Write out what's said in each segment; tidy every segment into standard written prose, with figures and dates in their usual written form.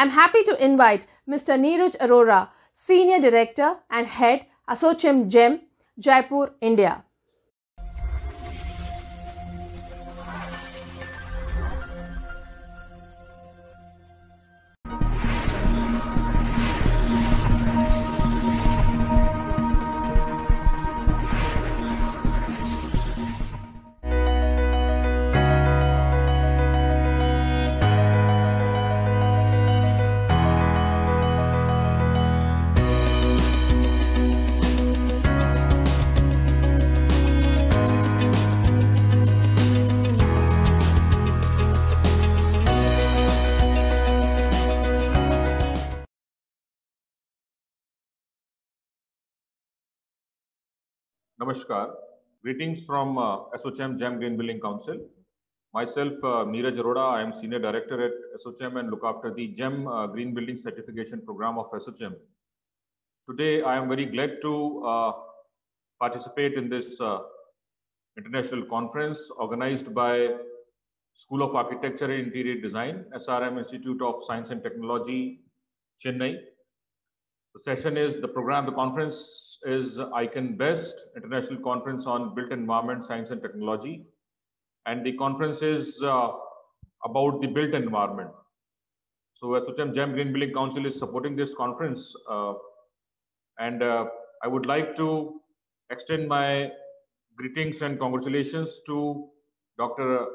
I'm happy to invite Mr. Neeraj Arora, Senior Director and Head, ASSOCHAM GEM, Jaipur, India. Namaskar. Greetings from ASSOCHAM GEM Green Building Council. Myself, Neeraj Arora, I am Senior Director at ASSOCHAM and look after the GEM Green Building Certification Program of ASSOCHAM. Today, I am very glad to participate in this international conference organized by School of Architecture and Interior Design, SRM Institute of Science and Technology, Chennai. The session is, the conference is ICANN BEST, International Conference on Built Environment, Science and Technology. And the conference is about the built environment. So ASSOCHAM GEM Green Building Council is supporting this conference. I would like to extend my greetings and congratulations to Dr.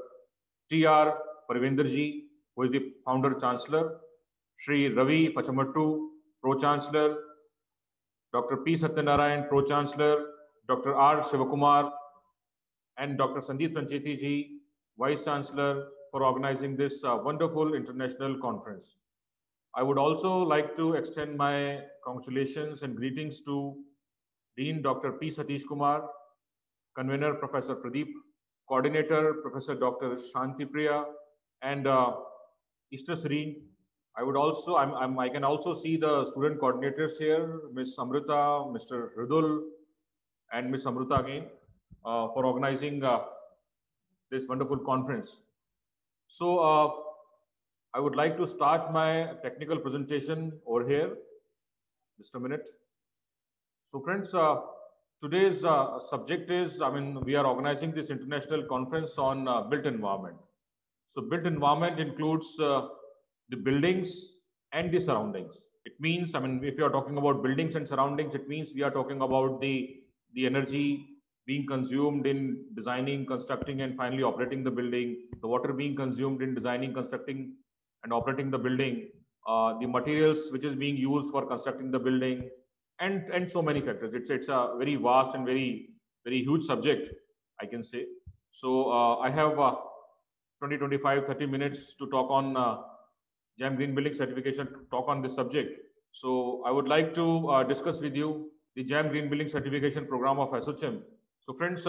T.R. Parvinderji, who is the Founder Chancellor, Shri Ravi Pachamattu, Pro-Chancellor, Dr. P. Satyanarayan, Pro-Chancellor, Dr. R. Shivakumar, and Dr. Sandeep Sancheti ji, Vice-Chancellor, for organizing this wonderful international conference. I would also like to extend my congratulations and greetings to Dean Dr. P. Satish Kumar, Convener Professor Pradeep, Coordinator Professor Dr. Shanti Priya, and Easter Serene. I would also, I can also see the student coordinators here, Ms. Amrita, Mr. Ridul, and Ms. Amrita again, for organizing this wonderful conference. So I would like to start my technical presentation over here. Just a minute. So friends, today's subject is, we are organizing this international conference on built environment. So built environment includes the buildings and the surroundings. It means, if you are talking about buildings and surroundings, it means we are talking about the energy being consumed in designing, constructing, and finally operating the building, the water being consumed in designing, constructing, and operating the building, the materials which is being used for constructing the building, and so many factors. It's a very vast and very huge subject, I can say. So I have 20, 25, 30 minutes to talk on GEM Green Building Certification, to talk on this subject. So I would like to discuss with you the GEM Green Building Certification Program of ASSOCHAM. So friends,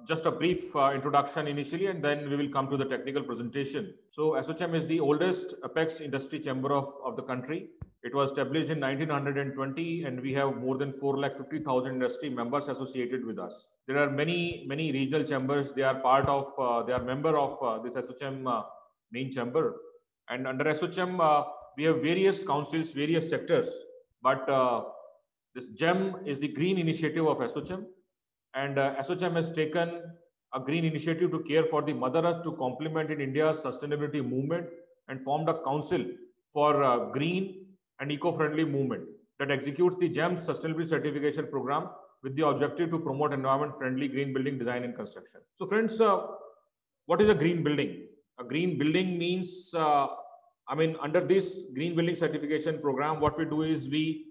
just a brief introduction initially, and then we will come to the technical presentation. So ASSOCHAM is the oldest apex industry chamber of the country. It was established in 1920, and we have more than 450,000 industry members associated with us. There are many regional chambers. They are part of, they are member of this ASSOCHAM main chamber. And under ASSOCHAM, we have various councils, various sectors. But this GEM is the green initiative of ASSOCHAM. And ASSOCHAM has taken a green initiative to care for the Mother Earth to complement in India's sustainability movement, and formed a council for green and eco-friendly movement that executes the GEM Sustainability Certification Program with the objective to promote environment-friendly green building design and construction. So friends, what is a green building? A green building means, under this green building certification program, what we do is we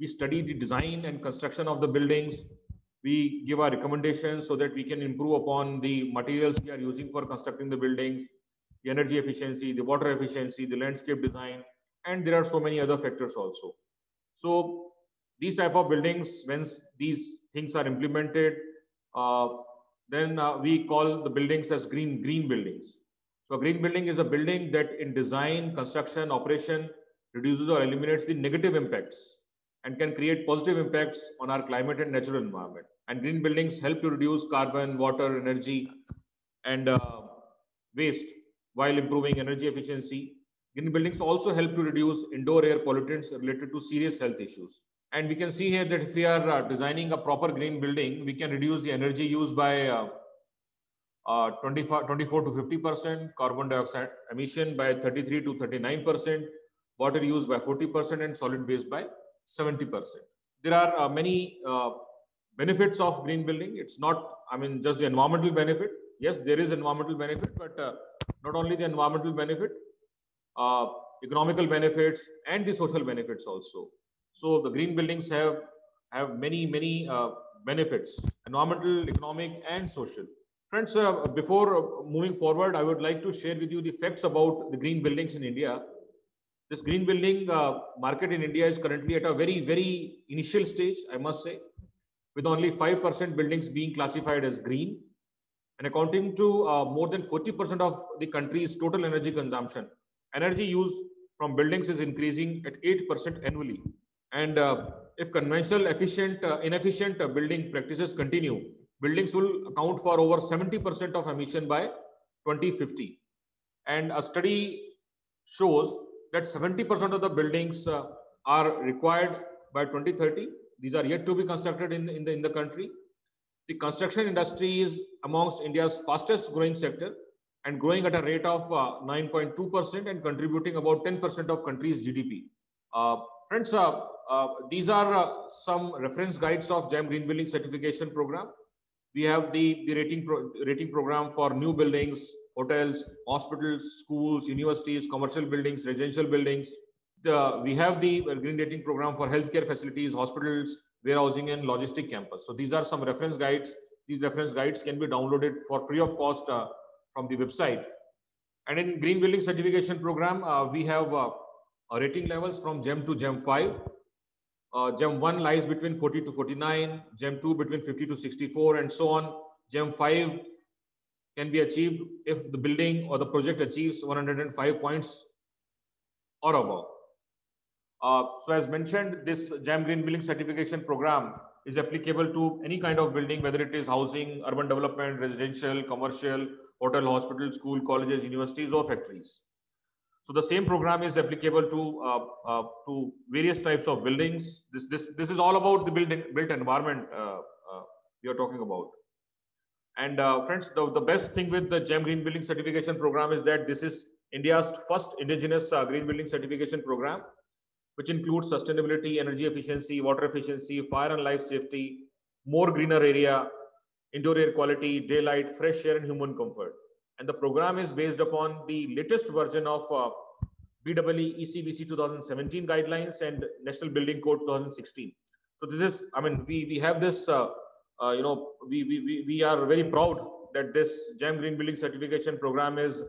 study the design and construction of the buildings. We give our recommendations so that we can improve upon the materials we are using for constructing the buildings, the energy efficiency, the water efficiency, the landscape design, and there are so many other factors also. So these type of buildings, when these things are implemented, then we call the buildings as green buildings. So a green building is a building that in design, construction, operation reduces or eliminates the negative impacts and can create positive impacts on our climate and natural environment. And green buildings help to reduce carbon, water, energy, and waste while improving energy efficiency. Green buildings also help to reduce indoor air pollutants related to serious health issues. And we can see here that if we are designing a proper green building, we can reduce the energy used by 24 to 50%, carbon dioxide emission by 33 to 39%, water use by 40%, and solid waste by 70%. There are many benefits of green building. It's not, I mean, just the environmental benefit. Yes, there is environmental benefit, but not only the environmental benefit, economical benefits and the social benefits also. So the green buildings have many benefits, environmental, economic, and social. Friends, before moving forward, I would like to share with you the facts about the green buildings in India. This green building market in India is currently at a very initial stage, I must say, with only 5% buildings being classified as green, and accounting to more than 40% of the country's total energy consumption. Energy use from buildings is increasing at 8% annually. And if conventional inefficient building practices continue, buildings will account for over 70% of emission by 2050. And a study shows that 70% of the buildings are required by 2030. These are yet to be constructed in the country. The construction industry is amongst India's fastest growing sector and growing at a rate of 9.2% and contributing about 10% of country's GDP. Friends, these are some reference guides of GEM Green Building Certification Program. We have the rating program for new buildings, hotels, hospitals, schools, universities, commercial buildings, residential buildings. We have the green rating program for healthcare facilities, hospitals, warehousing, and logistic campus. So these are some reference guides. These reference guides can be downloaded for free of cost from the website. And in green building certification program, we have rating levels from GEM to GEM 5. GEM 1 lies between 40 to 49, GEM 2 between 50 to 64, and so on. GEM 5 can be achieved if the building or the project achieves 105 points or above. So as mentioned, this GEM Green Building Certification Program is applicable to any kind of building, whether it is housing, urban development, residential, commercial, hotel, hospital, school, colleges, universities, or factories. So the same program is applicable to various types of buildings. This is all about the built environment we are talking about. And friends, the best thing with the GEM Green Building Certification Program is that this is India's first indigenous green building certification program, which includes sustainability, energy efficiency, water efficiency, fire and life safety, more greener area, indoor air quality, daylight, fresh air, and human comfort. And the program is based upon the latest version of BEE ECBC 2017 guidelines and National Building Code 2016. So this is, I mean, we have this, we are very proud that this GEM Green Building Certification Program is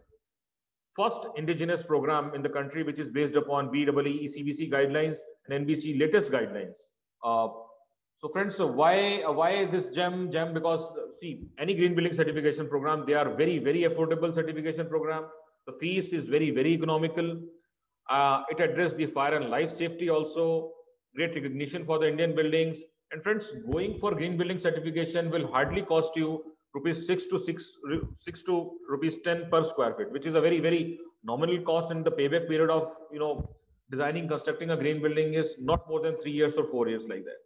first indigenous program in the country, which is based upon BEE ECBC guidelines and NBC latest guidelines. So friends, so why this GEM? Because see, any green building certification program, they are very affordable certification program. The fees is very economical. It addresses the fire and life safety also. Great recognition for the Indian buildings. And friends, going for green building certification will hardly cost you ₹6 to rupees 10 per square feet, which is a very nominal cost, and the payback period of designing, constructing a green building is not more than 3 years or 4 years like that.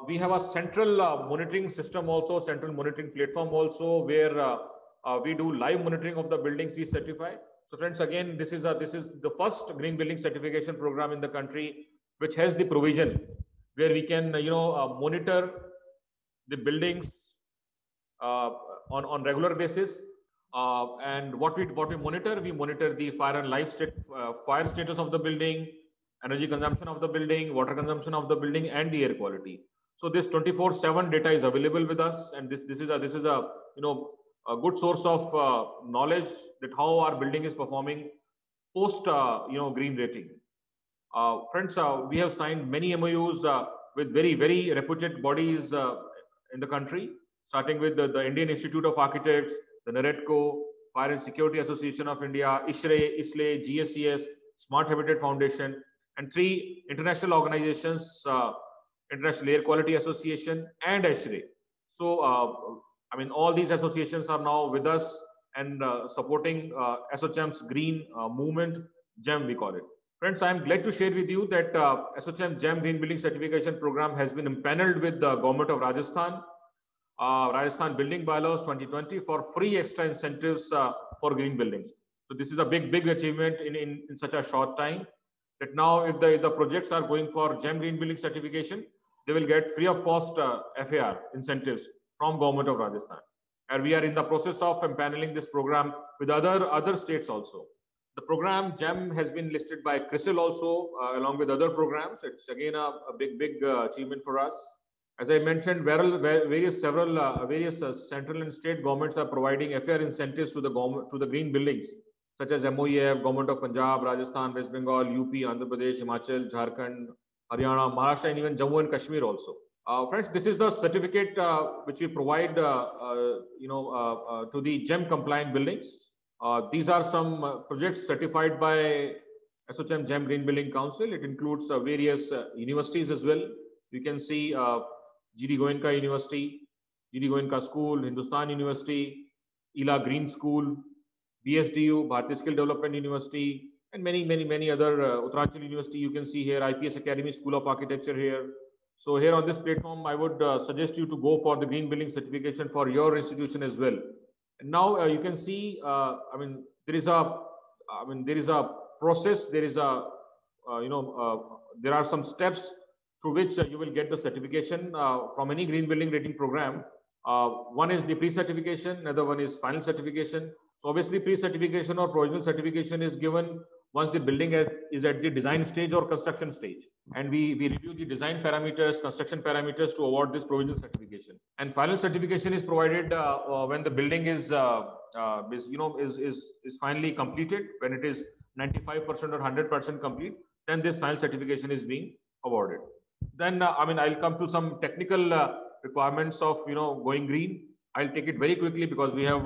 We have a central monitoring system also, central monitoring platform also, where we do live monitoring of the buildings we certify. So friends, again, this is the first green building certification program in the country which has the provision where we can monitor the buildings on regular basis. And what we monitor, we monitor the fire and life fire status of the building, energy consumption of the building, water consumption of the building, and the air quality. So this 24/7 data is available with us, and this is a good source of knowledge that how our building is performing post green rating. Friends, we have signed many MOUs with very reputed bodies in the country, starting with the Indian Institute of Architects, the NAREDCO, Fire and Security Association of India, ISRE, ISLE, GSES, Smart Habitat Foundation, and 3 international organizations, International Air Quality Association and ISRE. So, I mean, all these associations are now with us and supporting ASSOCHAM's green movement, GEM we call it. Friends, I am glad to share with you that ASSOCHAM GEM Green Building Certification Program has been impaneled with the Government of Rajasthan, Rajasthan Building Bylaws 2020 for free extra incentives for green buildings. So this is a big achievement in such a short time, that now if the projects are going for GEM Green Building Certification, they will get free of cost FAR incentives from Government of Rajasthan. And we are in the process of empaneling this program with other states also. The program GEM has been listed by CRISIL also, along with other programs. It's again a big achievement for us. As I mentioned, various central and state governments are providing FAR incentives to the green buildings, such as MOEF, Government of Punjab, Rajasthan, West Bengal, UP, Andhra Pradesh, Himachal, Jharkhand, Haryana, Maharashtra, and even Jammu and Kashmir also. Friends, this is the certificate which we provide, to the GEM compliant buildings. These are some projects certified by ASSOCHAM GEM Green Building Council. It includes various universities as well. You can see GD Goenka University, GD Goenka School, Hindustan University, ILA Green School, BSDU, Bharatiya Skill Development University, and many other, Uttaranchal University. You can see here IPS Academy School of Architecture here. So here on this platform, I would suggest you to go for the green building certification for your institution as well. And now you can see, there is a process, there is a, there are some steps through which you will get the certification from any green building rating program. One is the pre-certification, another one is final certification. So obviously pre-certification or provisional certification is given once the building is at the design stage or construction stage. And we review the design parameters, construction parameters to award this provisional certification. And final certification is provided when the building is finally completed, when it is 95% or 100% complete, then this final certification is being awarded. Then, I'll come to some technical requirements of, going green. I'll take it very quickly because we have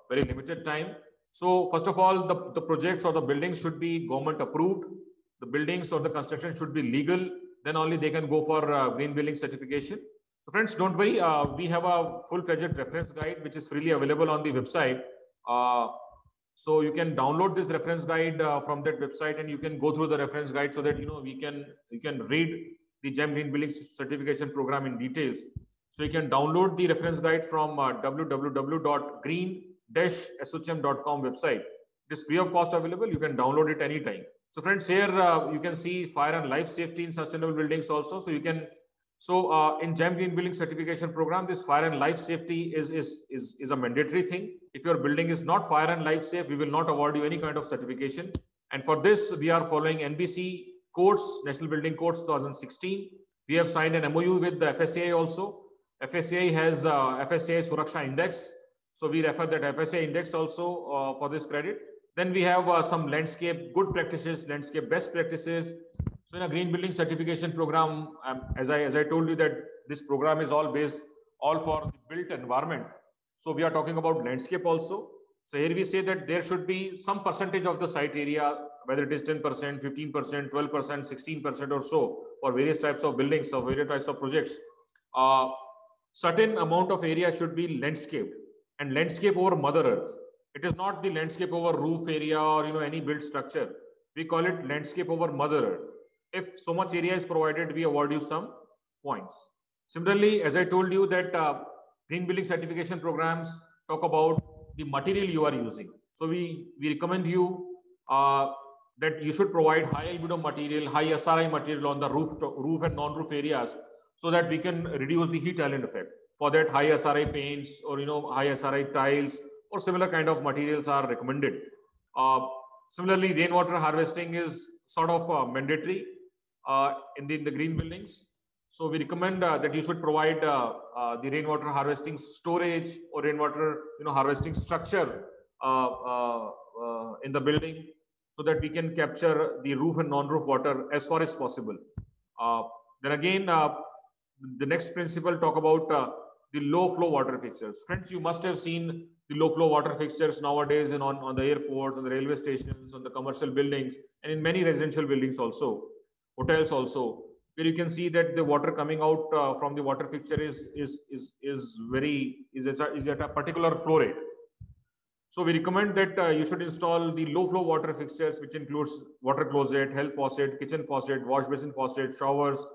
very limited time. So first of all, the projects or the buildings should be government approved. The buildings or the construction should be legal. Then only they can go for green building certification. So friends, don't worry. We have a full-fledged reference guide, which is freely available on the website. So you can download this reference guide from that website, and you can go through the reference guide so that, you can read the GEM Green Building Certification Program in details. So you can download the reference guide from www.green-assochem.com website. It is free of cost available. You can download it anytime. So friends, here you can see fire and life safety in sustainable buildings also. So you can, in GEM Green Building Certification Program, this fire and life safety is a mandatory thing. If your building is not fire and life safe, we will not award you any kind of certification. And for this, we are following NBC codes, National Building Codes 2016. We have signed an MOU with the FSCI also. FSCI has FSCI Suraksha Index. So we refer that FSCI Index also for this credit. Then we have some landscape good practices, landscape best practices. So in a green building certification program, as I told you that this program is all for the built environment. So we are talking about landscape also. So here we say that there should be some percentage of the site area, whether it is 10%, 15%, 12%, 16% or so, for various types of buildings or various types of projects. Certain amount of area should be landscaped, and landscape over Mother Earth. It is not the landscape over roof area or any built structure. We call it landscape over Mother Earth. If so much area is provided, we award you some points. Similarly, as I told you that green building certification programs talk about the material you are using. So we recommend you that you should provide high albedo material, high SRI material on the roof and non-roof areas, so that we can reduce the heat island effect. For that, high SRI paints or high SRI tiles or similar kind of materials are recommended. Similarly, rainwater harvesting is sort of mandatory in the green buildings. So we recommend that you should provide the rainwater harvesting storage or rainwater harvesting structure in the building, so that we can capture the roof and non-roof water as far as possible. Then again, the next principle talk about the low flow water fixtures. Friends, you must have seen the low flow water fixtures nowadays on the airports, on the railway stations, on the commercial buildings, and in many residential buildings also, hotels also, where you can see that the water coming out from the water fixture is at a particular flow rate. So we recommend that you should install the low flow water fixtures, which includes water closet, health faucet, kitchen faucet, wash basin faucet, showers,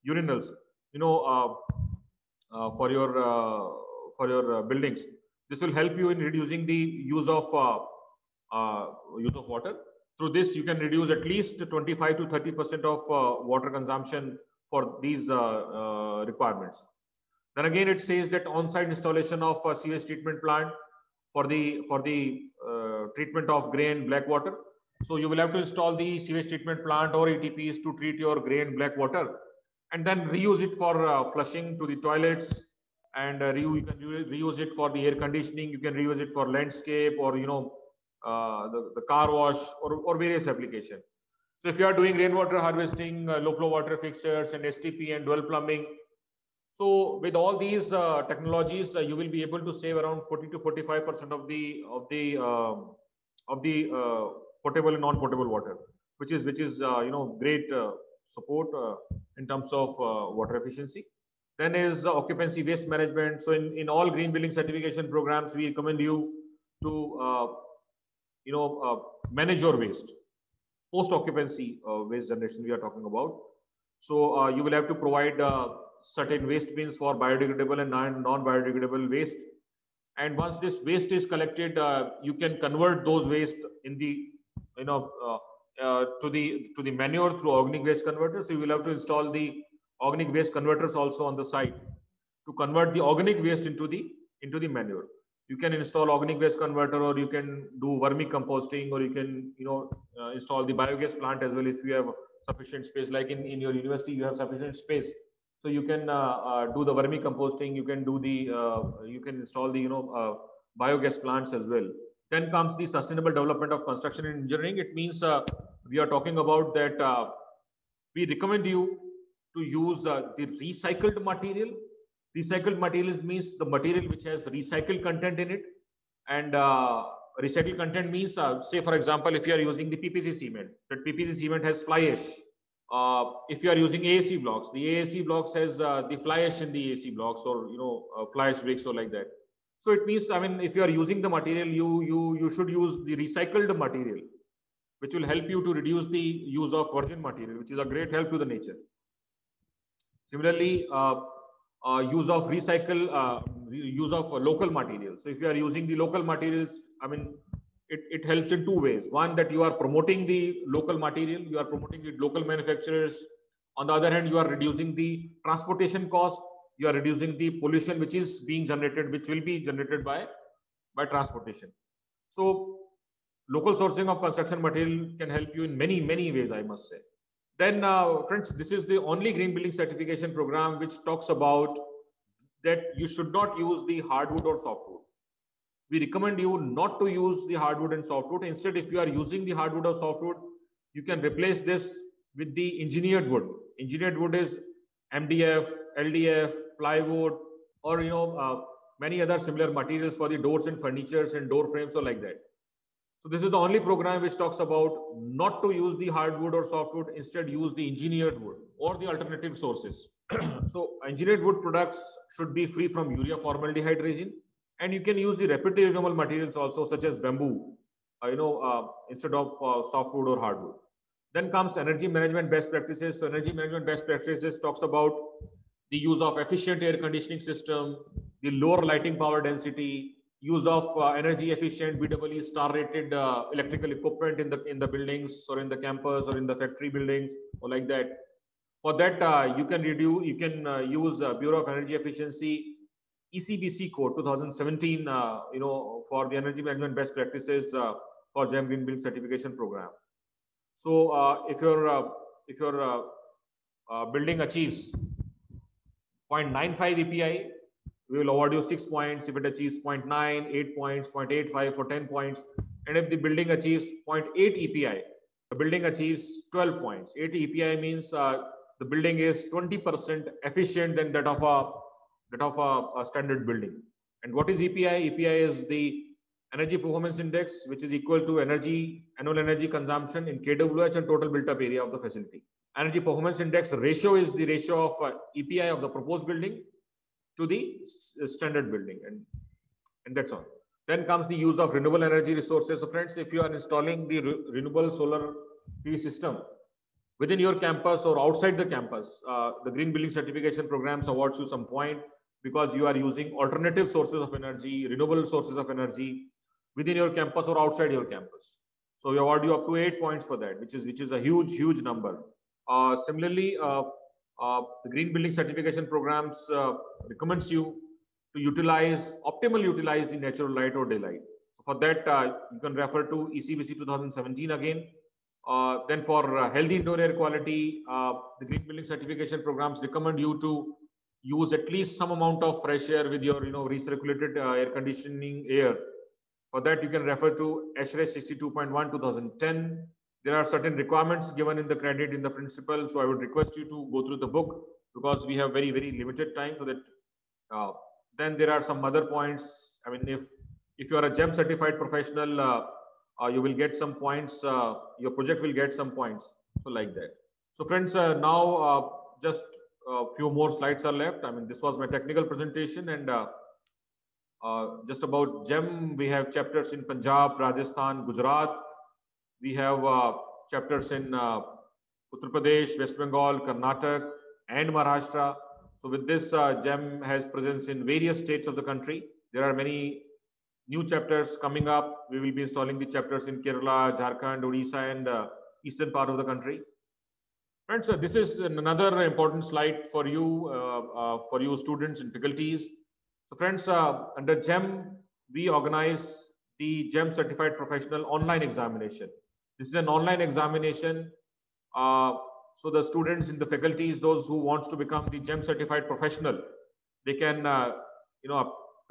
urinals. You know, for your buildings. This will help you in reducing the use of water. Through this, you can reduce at least 25 to 30% of water consumption for these requirements. Then again, it says that on-site installation of a sewage treatment plant for the treatment of grey and black water. So you will have to install the sewage treatment plant or ETPs to treat your grey and black water, and then reuse it for flushing to the toilets, and you can reuse it for the air conditioning. You can reuse it for landscape, or the car wash, or various application. So if you are doing rainwater harvesting, low flow water fixtures, and STP and dual plumbing, so with all these technologies, you will be able to save around 40 to 45% of the potable and non-potable water, which is great support in terms of water efficiency. Then is occupancy waste management. So in all green building certification programs, we recommend you to manage your waste. Post occupancy waste generation we are talking about. So you will have to provide certain waste bins for biodegradable and non-biodegradable waste. And once this waste is collected, you can convert those waste in the to the manure through organic waste converters. So you will have to install the organic waste converters also on the site to convert the organic waste into the manure. You can install organic waste converter, or you can do vermicomposting, or you can install the biogas plant as well if you have sufficient space. Like in your university, you have sufficient space, so you can do the vermicomposting. You can do the you can install the biogas plants as well. Then comes the sustainable development of construction and engineering. It means we are talking about that we recommend you to use the recycled material. Recycled materials means the material which has recycled content in it. And recycled content means, say for example, if you are using the PPC cement, that PPC cement has fly ash. If you are using AAC blocks, the AAC blocks has the fly ash in the AAC blocks, or fly ash bricks, or like that. So it means, I mean, if you are using the material, you should use the recycled material, which will help you to reduce the use of virgin material, which is a great help to the nature. Similarly, use of use of local materials. So if you are using the local materials, I mean, it helps in two ways. One, that you are promoting the local material, you are promoting the local manufacturers. On the other hand, you are reducing the transportation cost, you are reducing the pollution which is being generated, which will be generated by transportation. So local sourcing of construction material can help you in many ways, I must say. Then friends, this is the only green building certification program which talks about that you should not use the hardwood or softwood. We recommend you not to use the hardwood and softwood. Instead, if you are using the hardwood or softwood, you can replace this with the engineered wood. Engineered wood is MDF, LDF, plywood, or many other similar materials for the doors and furnitures and door frames, or like that. So this is the only program which talks about not to use the hardwood or softwood, instead use the engineered wood or the alternative sources. So engineered wood products should be free from urea formaldehyde resin, and you can use the rapidly renewable materials also, such as bamboo, instead of softwood or hardwood. Then comes energy management best practices. So energy management best practices talks about the use of efficient air conditioning system, the lower lighting power density, use of energy efficient BEE star rated electrical equipment in the buildings, or in the campus, or in the factory buildings, or like that. For that, you can use Bureau of Energy Efficiency ECBC code 2017 for the energy management best practices for GEM Green Building Certification Program. So if your building achieves 0.95 EPI, we will award you 6 points. If it achieves 0.9, 8 points, 0.85 for 10 points. And if the building achieves 0.8 EPI, the building achieves 12 points. 8 EPI means the building is 20% efficient than that of a standard building. And what is EPI? EPI is the energy performance index, which is equal to annual energy consumption in kWh and total built up area of the facility. Energy performance index ratio is the ratio of EPI of the proposed building to the standard building, and that's all. Then comes the use of renewable energy resources. So friends, if you are installing the renewable solar PV system within your campus or outside the campus, the Green Building Certification Programs awards you some point because you are using alternative sources of energy, renewable sources of energy within your campus or outside your campus. So we award you up to 8 points for that, which is a huge number. Similarly, the Green Building Certification Programs recommends you to optimally utilize the natural light or daylight. So for that, you can refer to ECBC 2017 again. Then for healthy indoor air quality, the Green Building Certification Programs recommend you to use at least some amount of fresh air with your recirculated air conditioning air. For that, you can refer to ASHRAE 62.1 2010. There are certain requirements given in the credit in the principle. So I would request you to go through the book because we have very limited time. So that then there are some other points. I mean, if you are a GEM certified professional, you will get some points. Your project will get some points. So like that. So friends, now just a few more slides are left. I mean, this was my technical presentation, and just about GEM, we have chapters in Punjab, Rajasthan, Gujarat. We have chapters in Uttar Pradesh, West Bengal, Karnataka, and Maharashtra. So with this, GEM has presence in various states of the country. There are many new chapters coming up. We will be installing the chapters in Kerala, Jharkhand, Odisha, and eastern part of the country. Friends, this is another important slide for you students and faculties. So friends, under GEM, we organize the GEM Certified Professional online examination. This is an online examination. So the students in the faculties, those who wants to become the GEM Certified Professional, they can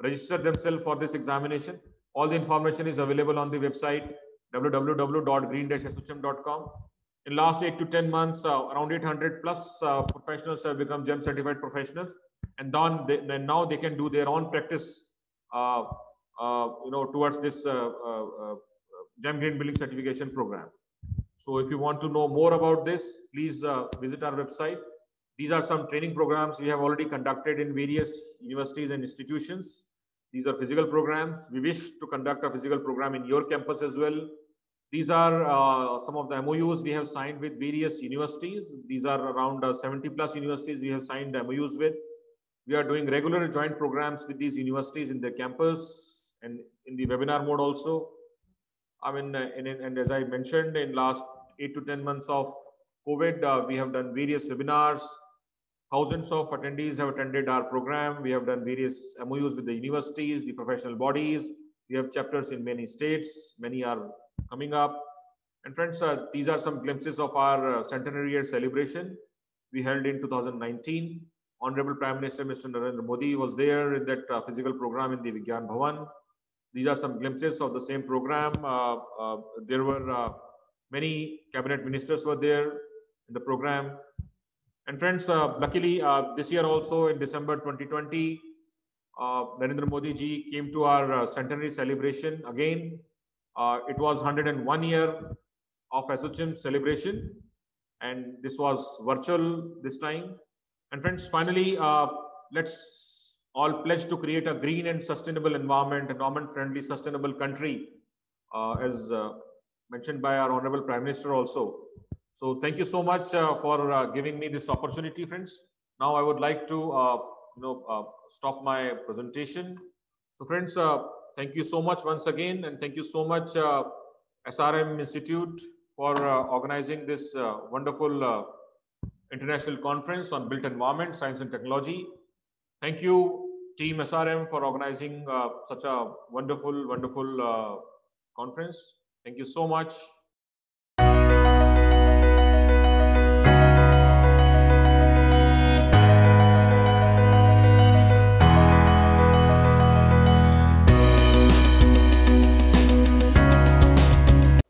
register themselves for this examination. All the information is available on the website www.green-asochem.com. In last 8 to 10 months, around 800 plus professionals have become GEM certified professionals, and then now they can do their own practice, towards this GEM Green Building Certification Program. So if you want to know more about this, please visit our website. These are some training programs we have already conducted in various universities and institutions. These are physical programs. We wish to conduct a physical program in your campus as well. These are some of the MOUs we have signed with various universities. These are around 70 plus universities we have signed MOUs with. We are doing regular joint programs with these universities in their campus and in the webinar mode also. I mean, and as I mentioned, in last 8 to 10 months of COVID, we have done various webinars. Thousands of attendees have attended our program. We have done various MOUs with the universities, the professional bodies. We have chapters in many states. Many are coming up. And friends, these are some glimpses of our centenary year celebration we held in 2019. Honorable Prime Minister Mr. Narendra Modi was there in that physical program in the Vigyan Bhavan. These are some glimpses of the same program. There were many cabinet ministers were there in the program. And friends, luckily this year also in December 2020, Narendra Modi ji came to our centenary celebration again. It was 101 year of ASOCHEM celebration, and this was virtual this time. And friends, finally, let's all pledge to create a green and sustainable environment-friendly, sustainable country, as mentioned by our Honorable Prime Minister also. So thank you so much for giving me this opportunity, friends. Now I would like to stop my presentation. So friends, thank you so much once again, and thank you so much SRM Institute for organizing this wonderful international conference on built environment, science and technology. Thank you, Team SRM, for organizing such a wonderful conference. Thank you so much.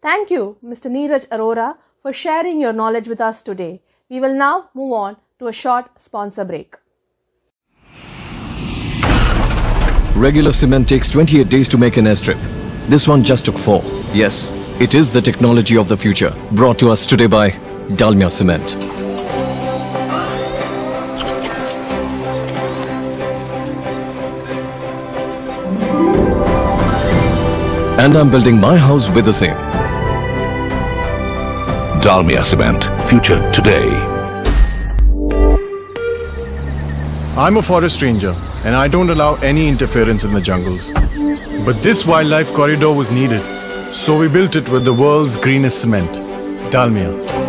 Thank you, Mr. Neeraj Arora, for sharing your knowledge with us today. We will now move on to a short sponsor break. Regular cement takes 28 days to make an airstrip. This one just took 4. Yes, it is the technology of the future, brought to us today by Dalmia Cement. And I'm building my house with the same. Dalmia Cement. Future today. I'm a forest ranger and I don't allow any interference in the jungles. But this wildlife corridor was needed, so we built it with the world's greenest cement, Dalmia.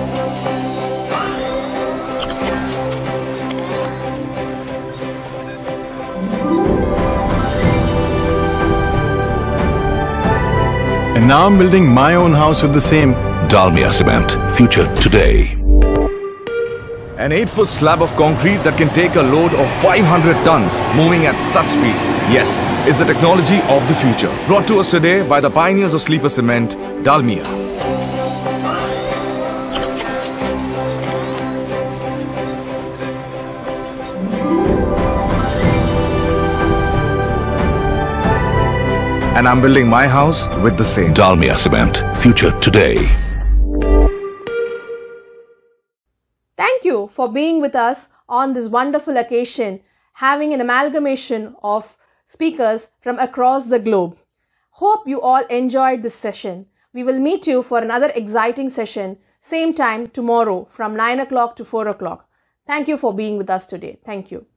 And now I'm building my own house with the same. Dalmia Cement. Future today. An 8-foot slab of concrete that can take a load of 500 tons, moving at such speed. Yes, it's the technology of the future. Brought to us today by the pioneers of sleeper cement, Dalmia. And I'm building my house with the same. Dalmia Cement. Future today. Thank you for being with us on this wonderful occasion, having an amalgamation of speakers from across the globe. Hope you all enjoyed this session. We will meet you for another exciting session, same time tomorrow from 9 o'clock to 4 o'clock. Thank you for being with us today. Thank you.